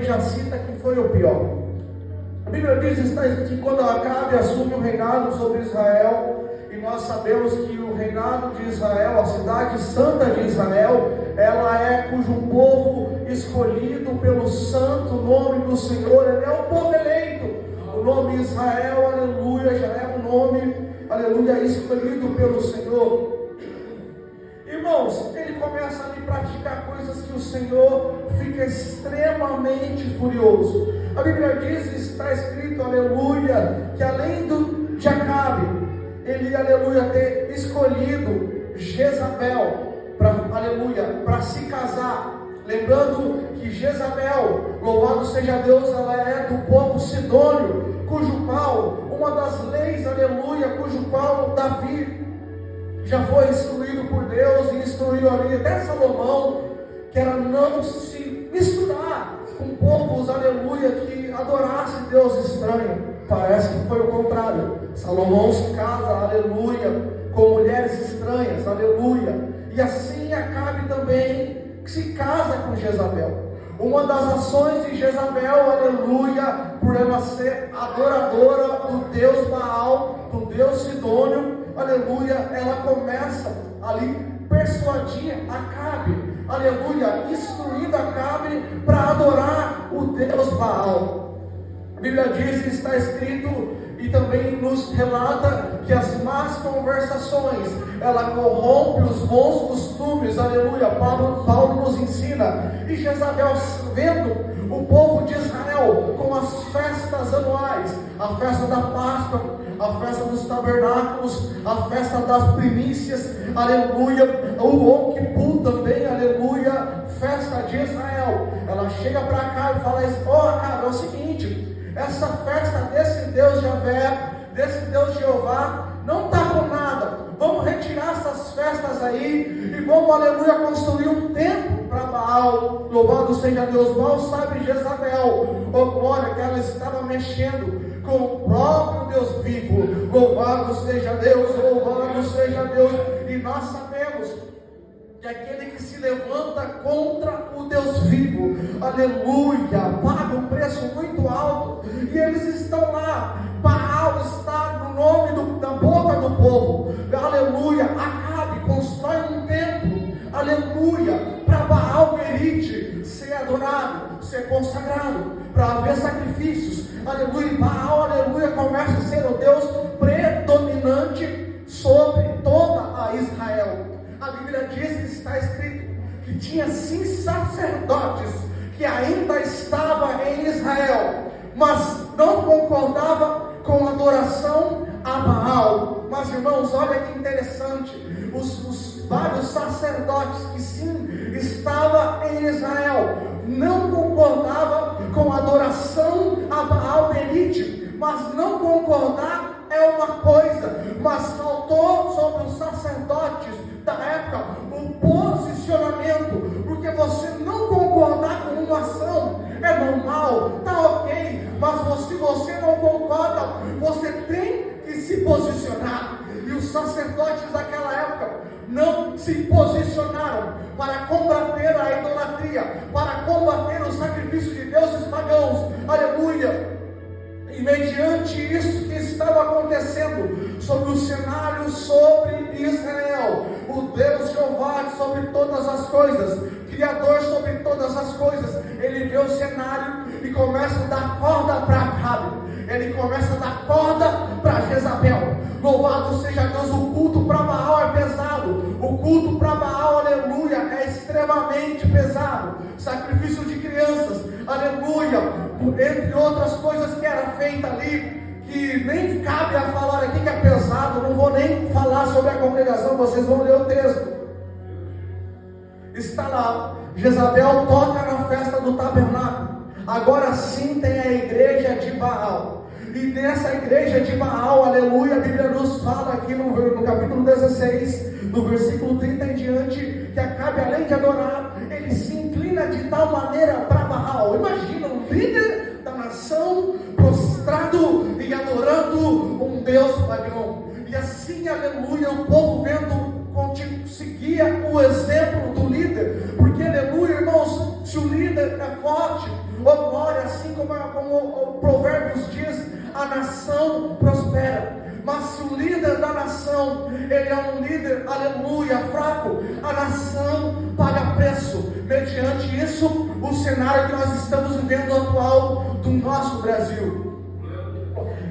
ele já cita que foi o pior. A Bíblia diz, está escrito que quando Acabe assume o reinado sobre Israel, e nós sabemos que o reinado de Israel, a cidade santa de Israel, ela é cujo povo escolhido pelo santo nome do Senhor, ele é o povo eleito. O nome Israel, aleluia, já é um nome, aleluia, escolhido pelo Senhor. Irmãos, ele começa a praticar coisas que o Senhor fica extremamente furioso. A Bíblia diz, está escrito, aleluia, que além de Acabe, ele, aleluia, ter escolhido Jezabel para se casar. Lembrando que Jezabel, louvado seja Deus, ela é do povo sidônio, cujo qual, uma das leis, aleluia, cujo qual Davi já foi instruído por Deus e instruiu ali até Salomão, que era não se misturar com povos, aleluia, que adorassem Deus estranho. Parece que foi o contrário. Salomão se casa, aleluia, com mulheres estranhas, aleluia. E assim Acabe também se casa com Jezabel. Uma das ações de Jezabel, aleluia, por ela ser adoradora do Deus Baal, do Deus Sidônio, aleluia, ela começa ali persuadir Acabe, aleluia, instruindo Acabe para adorar o Deus Baal. A Bíblia diz, está escrito, e também nos relata que as más conversações, ela corrompe os bons costumes, aleluia. Paulo nos ensina. E Jezabel, vendo o povo de Israel com as festas anuais, a festa da Páscoa, a festa dos tabernáculos, a festa das primícias, aleluia, o Yom Kippur também, aleluia, festa de Israel. Ela chega para cá e fala assim: cara, é o seguinte, essa festa desse Deus Javé, desse Deus Jeová, não está com nada. Vamos retirar essas festas aí e vamos, aleluia, construir um templo para Baal. Louvado seja Deus. Mal sabe Jezabel, glória, que ela estava mexendo com o próprio Deus vivo. Louvado seja Deus, louvado seja Deus. E nós sabemos que aquele que se levanta contra o Deus vivo, aleluia, paga um preço muito alto. E eles estão lá. Baal está no nome da boca do povo, aleluia. Acabe constrói um templo, aleluia, para Baal Berite ser adorado, ser consagrado, para haver sacrifícios, aleluia. E Baal, aleluia, começa a ser o Deus predominante sobre toda a Israel. A Bíblia diz que está escrito que tinha 5 sacerdotes que ainda estavam em Israel, mas não concordava com a adoração a Baal. Mas, irmãos, olha que interessante, os vários sacerdotes que sim estavam em Israel não concordavam com a adoração a Baal Berite. Mas não concordar é uma coisa, mas faltou sobre os sacerdotes da época o posicionamento, porque você não concordar com uma ação é normal, tá ok, mas se você não concorda, você tem que se posicionar. E os sacerdotes daquela época não se posicionaram para combater a idolatria, para combater o sacrifício de deuses pagãos, aleluia. E mediante isso que estava acontecendo sobre o cenário sobre Israel, o Deus Jeová sobre todas as coisas, Criador sobre todas as coisas, ele vê o cenário e começa a dar corda para Acabe, ele começa a dar corda para Jezabel. Louvado seja Deus. O culto para Baal é pesado, o culto para Baal, aleluia, é extremamente pesado. Sacrifício de crianças, aleluia, entre outras coisas que era feita ali, que nem cabe a falar aqui, que é pesado. Não vou nem falar sobre a congregação, vocês vão ler o texto. Está lá, Jezabel toca na festa do tabernáculo. Agora sim tem a igreja de Baal. E nessa igreja de Baal, aleluia, a Bíblia nos fala aqui no capítulo 16, no versículo 30 em diante, que Acabe, além de adorar, ele se inclina de tal maneira para Baal. Imagina um líder da nação prostrado e adorando um Deus pagão. E assim, aleluia, o povo vendo, seguia o exemplo do líder, porque, aleluia, irmãos, se o líder é forte, ou como o Provérbios diz, a nação prospera. Mas se o líder da nação, ele é um líder, aleluia, fraco, a nação paga preço. Mediante isso, o cenário que nós estamos vivendo atual do nosso Brasil.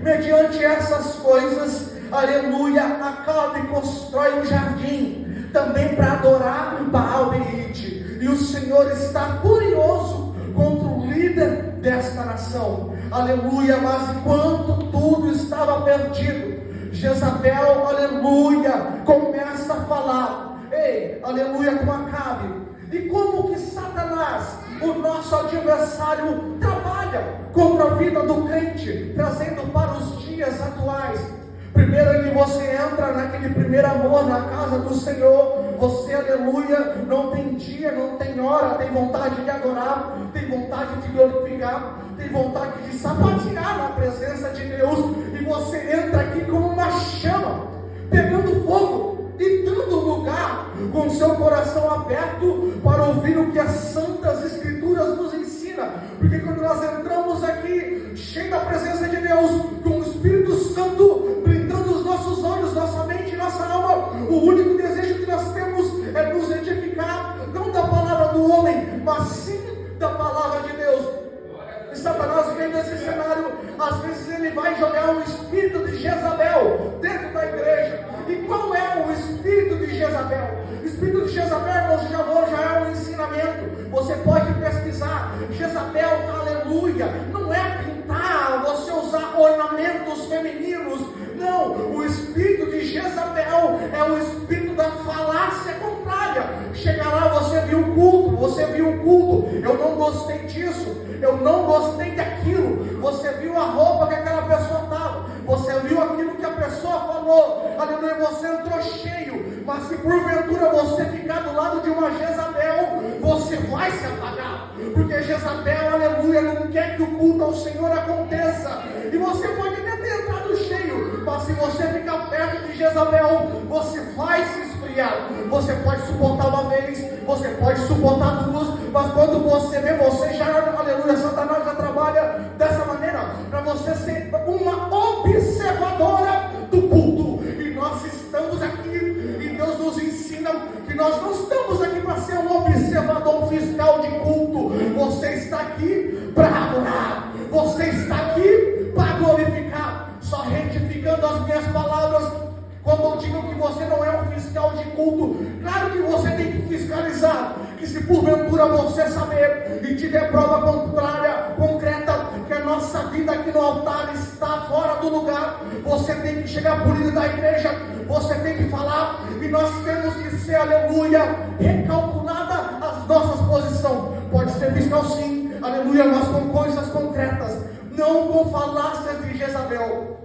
Mediante essas coisas, aleluia, Acabe constrói um jardim, também para adorar Baal-Berite. E o Senhor está furioso contra o líder desta nação. Aleluia, mas enquanto tudo estava perdido, Jezabel, aleluia, começa a falar, ei, aleluia, com Acabe. E como que Satanás, o nosso adversário, trabalha contra a vida do crente, trazendo para os dias atuais. Primeiro que você entra naquele primeiro amor na casa do Senhor, você, aleluia, não tem dia, não tem hora, tem vontade de adorar, tem vontade de glorificar, tem vontade de sapatear na presença de Deus, e você entra aqui como uma chama, pegando fogo, e dando lugar, com seu coração aberto, para ouvir o que as Santas Escrituras nos ensinam. Porque quando nós entramos aqui, cheio da presença de Deus, com o Espírito Santo blindando os nossos olhos, nossa mente, nossa alma, o único desejo que nós temos é nos edificar, não da palavra do homem, mas sim da palavra de Deus. E Satanás, vendo esse cenário, às vezes ele vai jogar um espírito de Jezabel dentro da igreja. E qual é o espírito de Jezabel? O espírito de Jezabel, já é um ensinamento. Você pode pesquisar. Jezabel, aleluia, não é pintar, você usar ornamentos femininos. Não, o espírito de Jezabel é o espírito da falácia contrária. Chega lá, você viu o culto, eu não gostei disso, eu não gostei daquilo. Você viu a roupa que aquela pessoa estava, você viu aquilo que a pessoa falou, aleluia, você entrou cheio. Mas se porventura você ficar do lado de uma Jezabel, você vai se apagar, porque Jezabel, aleluia, não quer que o culto ao Senhor aconteça. E você pode até ter entrado cheio, mas se você ficar perto de Jezabel, você vai se esfriar. Você pode suportar uma vez, você pode suportar duas, mas quando você vê, você já, aleluia, Satanás já trabalha dessa maneira, para você ser uma observadora do culto. E nós estamos aqui, e Deus nos ensina que nós não estamos aqui para ser um observador fiscal de culto. Você está aqui para adorar, você está aqui para glorificar. Só retificando as minhas palavras, quando eu digo que você não é um fiscal de culto, claro que você tem que fiscalizar, que se porventura você saber e tiver prova contrária, concreta, que a nossa vida aqui no altar está fora do lugar, você tem que chegar por líder da igreja, você tem que falar, e nós temos que ser, aleluia, recalculada as nossas posições. Pode ser fiscal sim, aleluia, mas com coisas concretas, não com falácias de Jezabel.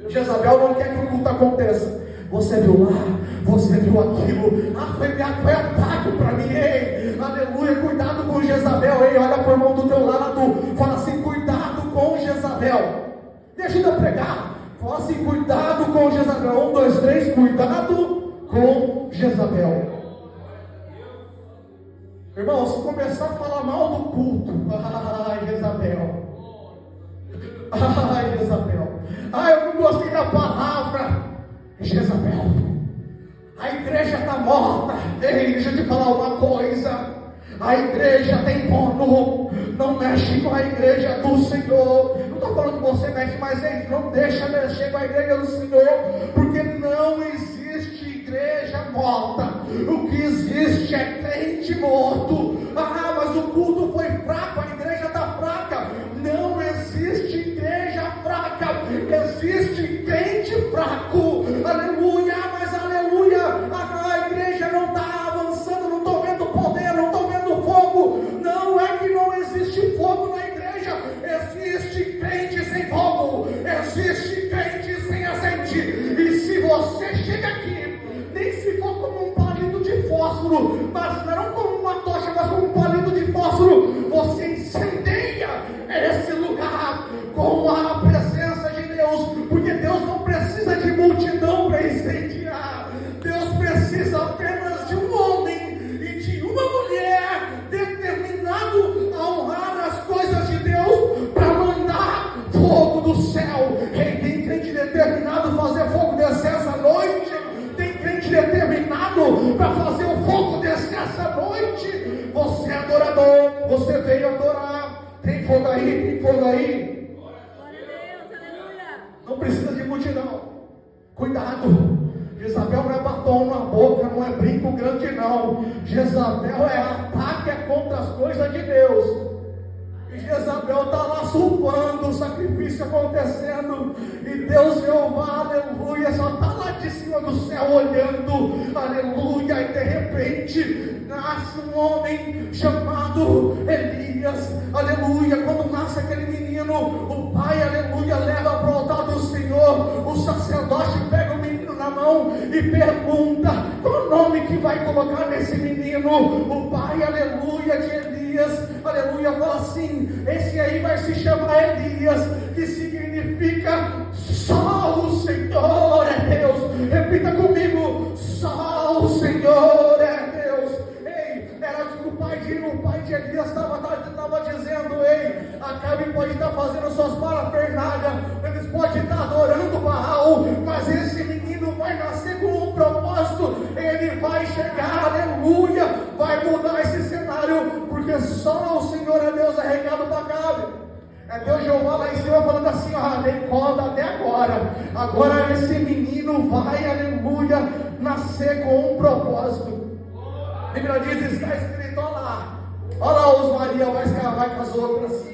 Jezabel não quer que o culto aconteça. Você viu lá, você viu aquilo, foi ataque para mim, ei, aleluia, cuidado com Jezabel, ei, olha para o irmão do teu lado, fala assim, cuidado com Jezabel, me ajuda a pregar, fala assim, cuidado com Jezabel, 1, 2, 3, cuidado com Jezabel. Irmão, se começar a falar mal do culto, Jezabel, Jezabel, eu não gostei da palavra, Jezabel, a igreja está morta. Ei, deixa eu te falar uma coisa, a igreja tem dono, não mexe com a igreja do Senhor. Não estou falando que você mexe, mas ei, não deixa mexer com a igreja do Senhor, porque não existe igreja morta, o que existe é crente morto. Mas o culto foi fraco, a igreja está fraca. Não existe igreja fraca, existe crente fraco, aleluia, mas aleluia, a igreja não está avançando, não estou vendo poder, não estou vendo fogo. Não é que não existe fogo na igreja, existe crente sem fogo, existe crente sem azeite. E se você chega aqui, nem se for como um palito de fósforo, mas não como uma tocha, mas como um palito de fósforo, você incendeia esse lugar com a presença de Deus, porque Deus não precisa de multidão para incendiar. Deus precisa apenas de um homem e de uma mulher determinado a honrar as coisas de Deus, para mandar do céu. Ei, tem crente determinado a fazer fogo descer essa noite. Tem crente determinado para fazer o fogo descer essa noite. Você é adorador, você veio adorar. Tem fogo aí, tem fogo aí. Glória a Deus, aleluia. Não precisa de multidão. Cuidado. Jezabel não é batom na boca, não é brinco grande não. Jezabel é ataque contra as coisas de Deus. E Jezabel está lá surfando, o sacrifício acontecendo. E Deus Jeová, aleluia, só está lá de cima do céu olhando, aleluia. E de repente nasce um homem chamado Elias, aleluia. Quando nasce aquele menino, o pai, aleluia, leva para o altar do Senhor. O sacerdote pega o menino na mão e pergunta: qual o nome que vai colocar nesse menino? O pai, aleluia, de Elias, aleluia, fala assim: esse aí vai se chamar Elias, que significa só o Senhor é Deus. Repita comigo: só o Senhor é Deus. Ei, era que o pai de Elias estava dizendo: ei, Acabe pode estar fazendo suas parafernálias, eles podem estar adorando Baal, mas esse menino vai nascer com um propósito. Ele vai chegar, aleluia, vai mudar esse cenário, porque só o Senhor é Deus. É recado para Acabe. É Deus Jeová lá em cima falando assim: ó, dei corda até agora. Agora esse menino vai, aleluia, nascer com um propósito. A Bíblia diz, está escrito, olha lá os Maria vai com as outras.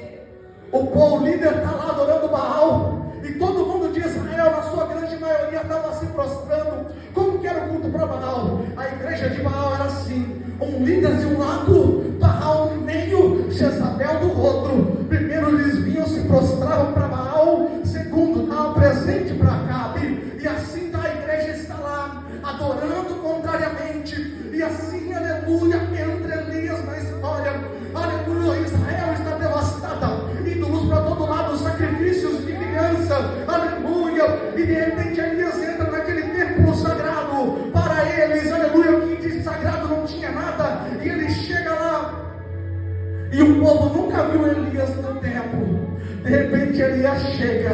O líder está lá adorando Baal. E todo mundo de Israel, na sua grande maioria, estava se prostrando. Como que era o culto para Baal? A igreja de Baal era assim: um líder de um lado, Baal no meio, Jezabel do outro. Primeiro eles vinham, se prostravam para Baal. Segundo, davam presente para Acabe. E assim a igreja está lá, adorando contrariamente. E assim, aleluia, entra Elias na história. Aleluia, Israel está devastada. Ídolos para todo lado, sacrifícios de criança. Aleluia. E de repente Elias entra naquele templo sagrado. Para eles, aleluia, o que de sagrado não tinha nada. E ele chega lá. E o povo nunca viu Elias no templo. De repente Elias chega,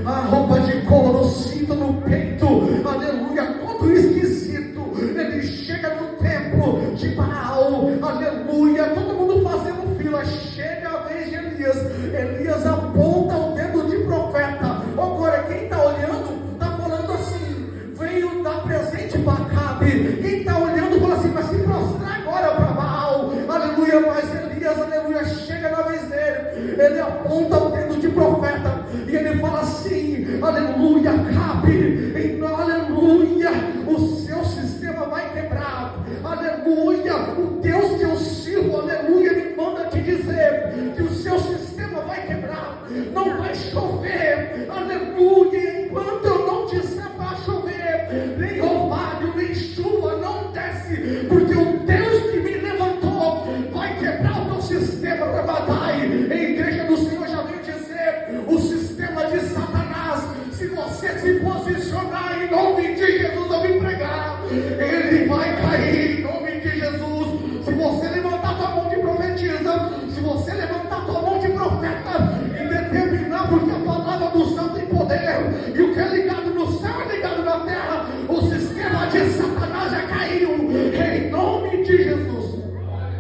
a roupa de couro, o cinto no peito, aleluia, todo esquisito. Ele chega no templo de Baal, aleluia, todo mundo fazendo fila. Chega a vez de Elias. Elias aponta o dedo de profeta. Agora quem está olhando está falando assim: veio dar presente para Acabe. Quem está olhando fala assim: vai se prostrar agora para Baal, aleluia. Mas Elias, aleluia, chega na vez dele. Ele aponta o dedo de profeta e ele fala assim: aleluia, Acabe, aleluia, o seu sistema vai quebrar, aleluia, o Deus que eu sirvo, aleluia, me manda te dizer que o seu sistema vai quebrar, não vai chover, aleluia, enquanto eu não disser para chover, nem orvalho, nem chuva não desce, porque o Deus que me levantou vai quebrar o teu sistema para batalha. A igreja do Senhor já veio dizer: o sistema de Satanás, se você se posicionar em nome de Jesus, eu vim pregar, ele vai cair em nome de Jesus. Se você levantar tua mão de profetiza, se você levantar tua mão de profeta e determinar, porque a palavra do céu tem poder, e o que é ligado no céu é ligado na terra, o sistema de Satanás já caiu em nome de Jesus.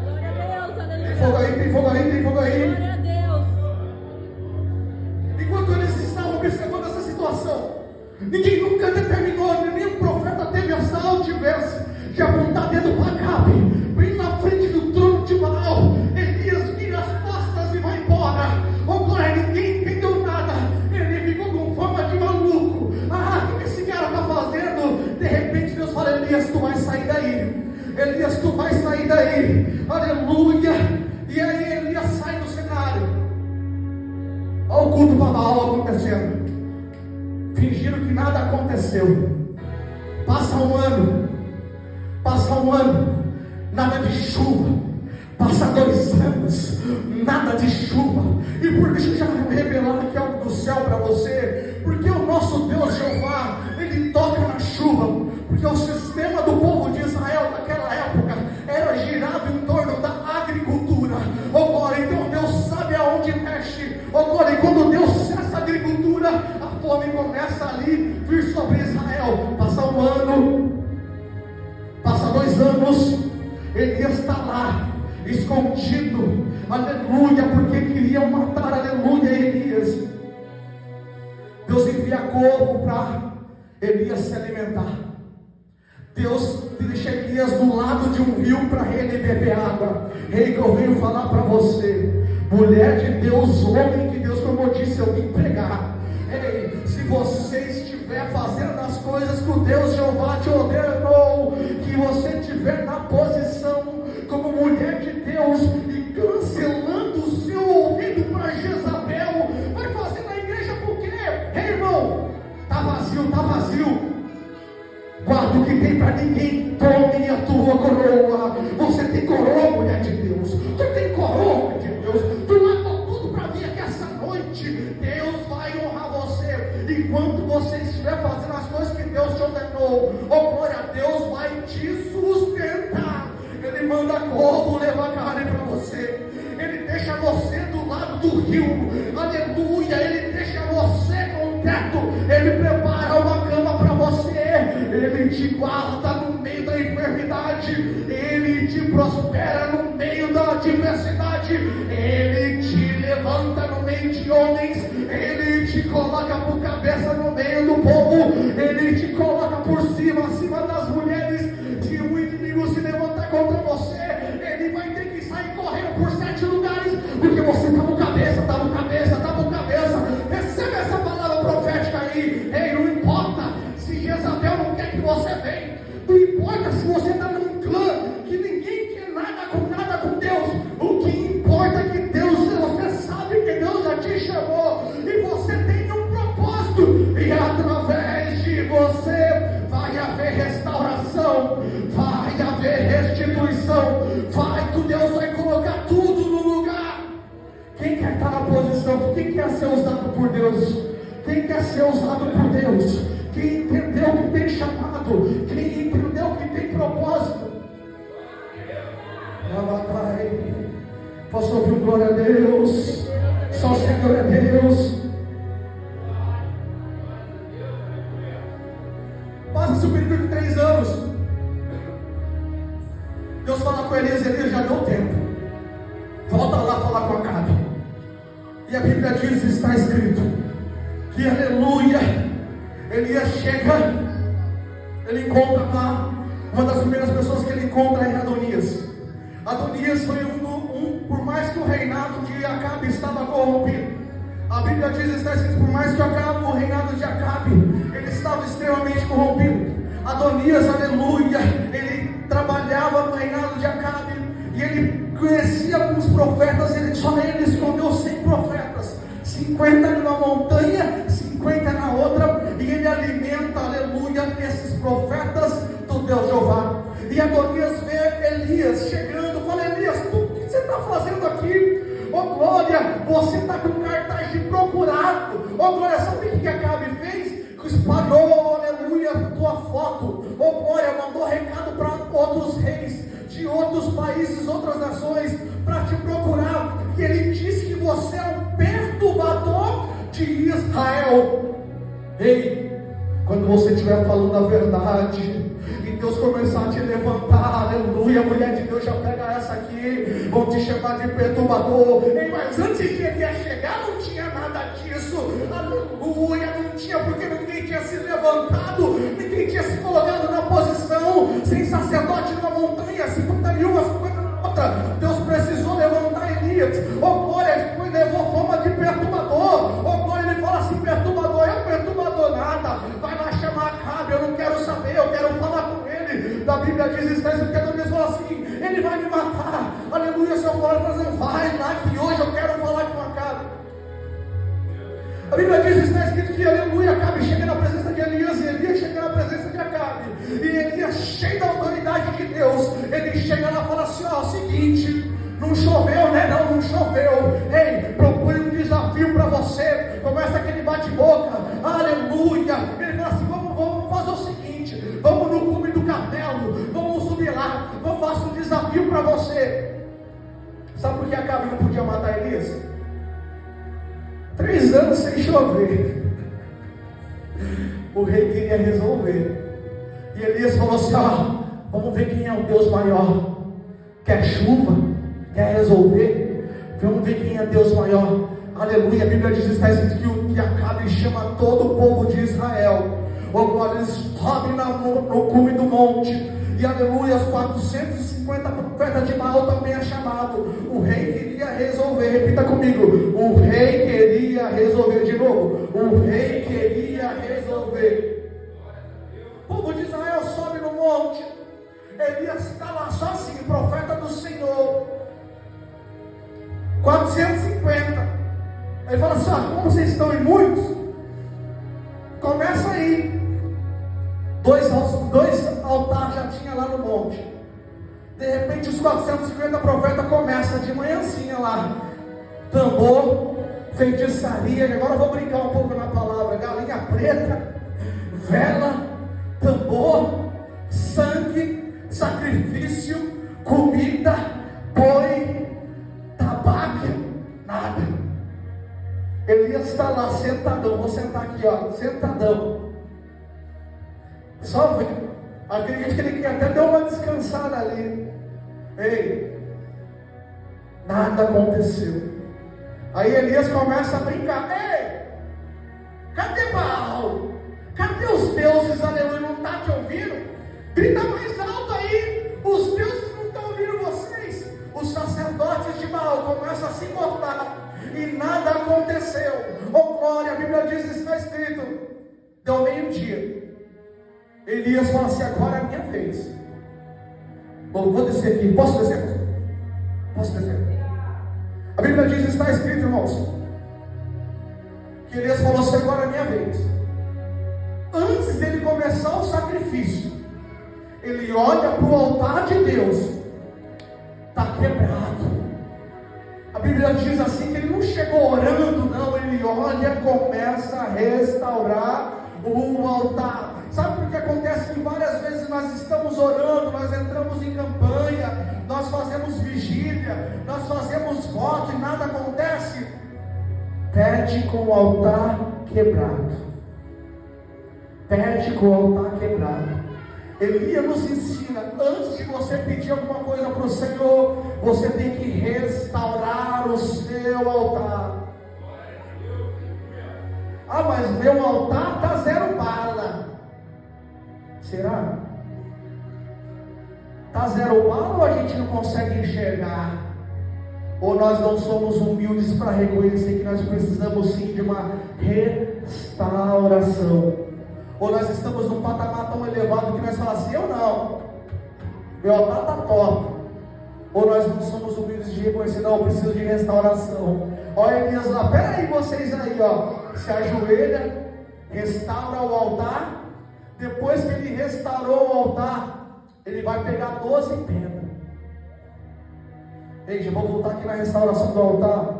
Glória a Deus, aleluia. Tem fogo aí, tem fogo aí, tem fogo aí. Glória a Deus. Enquanto eles estavam observando essa situação, ninguém nunca determinou, nenhum profeta teve essa altivez de apontar dedo para Acabe, bem na frente do trono de Baal. Elias vira as costas e vai embora. Agora ninguém entendeu nada. Ele ficou com forma de maluco. O que esse cara está fazendo? De repente Deus fala: Elias, tu vai sair daí. Elias, tu vai sair daí. Aleluia. E aí Elias sai do cenário. Olha o culto para Baal acontecendo. Fingiram que nada aconteceu. Passa um ano, nada de chuva. Passa 2 anos, nada de chuva. E deixa eu já revelar aqui algo do céu para você. Porque o nosso Deus Jeová, ele toca na chuva. Porque o sistema do povo de Israel naquela época era girado em torno da agricultura. Agora, então Deus sabe aonde mexe. Agora, e quando Deus cessa a agricultura, fartura, a fome começa ali vir sobre Israel. Passa um ano, passa 2 anos, Elias está lá, escondido, aleluia, porque queriam matar, aleluia, Elias. Deus envia corvo para Elias se alimentar. Deus deixa Elias do lado de um rio para ele beber água. Ei, que eu venho falar para você, mulher de Deus, homem de Deus, como eu disse, eu vim pregar. Ei, se você estiver fazendo as coisas que o Deus Jeová te ordenou, que você estiver na posição como mulher de Deus e cancelando o seu ouvido para Jezabel, vai fazer na igreja por quê? Ei, irmão, está vazio. Guarda o que tem para ninguém tome a tua coroa. Você tem coroa, mulher de Deus. Tu tem coroa, mulher de Deus. Tu largou tudo para vir aqui essa noite. Deus vai honrar você. Enquanto você estiver fazendo as coisas que Deus te ordenou, oh glória a Deus, vai te sustentar. Ele manda corvo levar carne para você. Ele deixa você do lado do rio. Aleluia. Ele deixa você com teto. Ele prepara uma cama para você. Ele te guarda no meio da enfermidade. Ele te prospera no meio da adversidade. Ele te levanta no meio de homens. Ele te coloca por cabeça no meio do povo. Ele te coloca por cima, acima das mulheres. Se o inimigo se levantar contra você, ele vai ter que sair correndo por 7 lugares, porque você está no cabeça, está no cabeça, está no cabeça. Recebe essa palavra profética aí. Ei, não importa se Jezabel não quer que você venha, não importa se você está num clã que ninguém quer nada com Deus. O que importa é que Deus, você sabe que Deus já te chamou e você tem um propósito, e através de você vai haver restauração, vai haver restituição, Deus vai colocar tudo no lugar. Quem quer estar na posição? Quem quer ser usado por Deus? Quem quer ser usado por Deus? Quem entendeu que tem chamado? Quem entendeu que tem propósito? Posso ouvir um glória a Deus? Só o Senhor é Deus. Passa-se o período de 3 anos. Deus fala com Elias, Elias já deu tempo. Volta lá falar com Acabe. E a Bíblia diz, está escrito, que aleluia, Elias chega, ele encontra lá, uma das primeiras pessoas que ele encontra é Adonias. Adonias foi por mais que o reinado de Acabe estava corrompido, a Bíblia diz, está escrito, por mais que o reinado de Acabe, ele estava extremamente corrompido. Adonias, aleluia, ele trabalhava no reinado de Acabe, e ele conhecia alguns profetas, só ele escondeu 100 profetas, 50 numa montanha, 50 na outra, e ele alimenta, aleluia, esses profetas do Deus Jeová. E Adonias vê Elias chegando, fala, Elias, o que você está fazendo aqui? Oh glória, você está com cartaz de procurado. Oh glória, sabe o que Acabe fez? Espalhou, aleluia, tua foto. Oh glória, mandou recado para outros reis de outros países, outras nações, para te procurar. E ele disse que você é um perturbador de Israel. Ei, quando você estiver falando a verdade e Deus começar a te levantar, aleluia, mulher de Deus, já pega essa aqui, vão te chamar de perturbador. Ei, mas antes de ele ia chegar não tinha nada disso, aleluia, não tinha, porque ninguém tinha se levantado, ninguém tinha se colocado na posição, sem sacerdote numa montanha, 50 em uma, 50 na outra. Deus precisou levantar Elias. Oh glória, depois levou fama de perturbador. Oh glória, ele fala assim, perturbador, é um perturbador nada, vai lá chamar Acabe, eu não quero saber, eu quero falar com ele. Da Bíblia diz, está escrito que Adonias falou assim, ele vai me matar, aleluia, seu fora, vai lá que hoje eu quero falar com Acabe. A Bíblia diz, está escrito que aleluia, Acabe chega na presença de Elias, e Elias chega na presença de Acabe, e Elias, cheio da autoridade de Deus, ele chega lá e fala assim, ó, é o seguinte, não choveu, né? Não choveu. Ei, propõe um desafio para você. Começa aquele bate-boca, aleluia. Ele fala assim, vamos fazer o seguinte, vamos no cume do Carmelo, vamos subir lá, vamos fazer um desafio para você. Sabe por que Acabe não podia matar Elias? 3 anos sem chover. o rei queria resolver. E Elias falou assim: ó, vamos ver quem é o Deus maior. Quer chuva? Quer resolver? Vamos ver quem é Deus maior. Aleluia. A Bíblia diz, está escrito que Acabe chama todo o povo de Israel. Agora eles sobem no cume do monte. E aleluia, os 450 profetas de Baal também é chamado. O rei queria resolver. Repita comigo: o rei queria resolver. De novo: o rei queria resolver. O povo de Israel sobe no monte. Elias está lá sozinho, profeta do Senhor. 450. Ele fala assim: como vocês estão em muitos, começa aí. Dois altares já tinha lá no monte. De repente os 450 profetas começam de manhãzinha lá. Tambor, feitiçaria. Agora eu vou brincar um pouco na palavra. Galinha preta, vela, tambor, sangue, sacrifício, comida, boi, tabaco, nada. Elias está lá sentadão. Vou sentar aqui, ó, sentadão. Só vê. Acredito que ele até deu uma descansada ali. Ei, nada aconteceu. Aí Elias começa a brincar. Ei, cadê Baal? Cadê os deuses? Aleluia, não está te ouvindo? Grita mais alto aí. Os deuses não estão ouvindo vocês. Os sacerdotes de Baal começam a se cortar. E nada aconteceu. Oh glória, a Bíblia diz, está escrito. Deu meio-dia. Elias fala assim: agora é a minha vez. Vou descer aqui. Posso descer? Posso descer? A Bíblia diz, está escrito, irmãos, que Elias falou assim: agora é a minha vez. Antes dele começar o sacrifício, ele olha para o altar de Deus. Está quebrado. A Bíblia diz assim que ele não chegou orando, não. Ele olha e começa a restaurar o altar. Sabe por que acontece que várias vezes nós estamos orando, nós entramos em campanha, nós fazemos vigília, nós fazemos voto e nada acontece? Pede com o altar quebrado. Pede com o altar quebrado. Elias nos ensina, antes de você pedir alguma coisa para o Senhor, você tem que restaurar o seu altar. Ah, mas meu altar está 0 bala. Será? Está 0 bala ou a gente não consegue enxergar? Ou nós não somos humildes para reconhecer que nós precisamos sim de uma restauração? Ou nós estamos num patamar tão elevado que nós falamos assim: eu não, meu altar está top. Ou nós não somos humildes de reconhecer: não, eu preciso de restauração. Olha Elias lá, peraí vocês aí, ó, se ajoelha, restaura o altar. Depois que ele restaurou o altar, ele vai pegar 12 pedras. Ei, já vou voltar aqui na restauração do altar.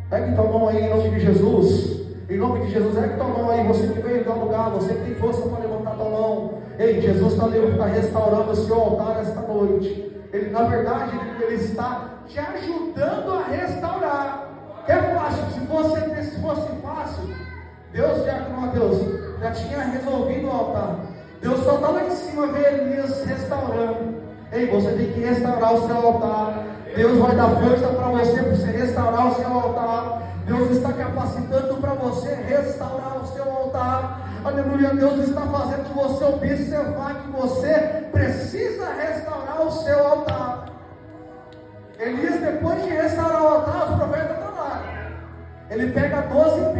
Pegue tua mão aí em nome de Jesus. Em nome de Jesus, pegue tua mão aí. Você que veio do lugar, você que tem força para levantar tua mão. Ei, Jesus está restaurando o seu altar esta noite. Ele, na verdade, ele está te ajudando a restaurar. Que é fácil. Se fosse fácil, Deus, Mateus, já tinha resolvido o altar. Deus só está lá em cima, ver Elias restaurando. Ei, você tem que restaurar o seu altar. Deus vai dar força para você restaurar o seu altar. Deus está capacitando para você restaurar o seu altar. Aleluia, Deus está fazendo você observar que você precisa restaurar o seu altar. Elias, depois de restaurar o altar, os profetas estão lá. Ele pega 12 pedras.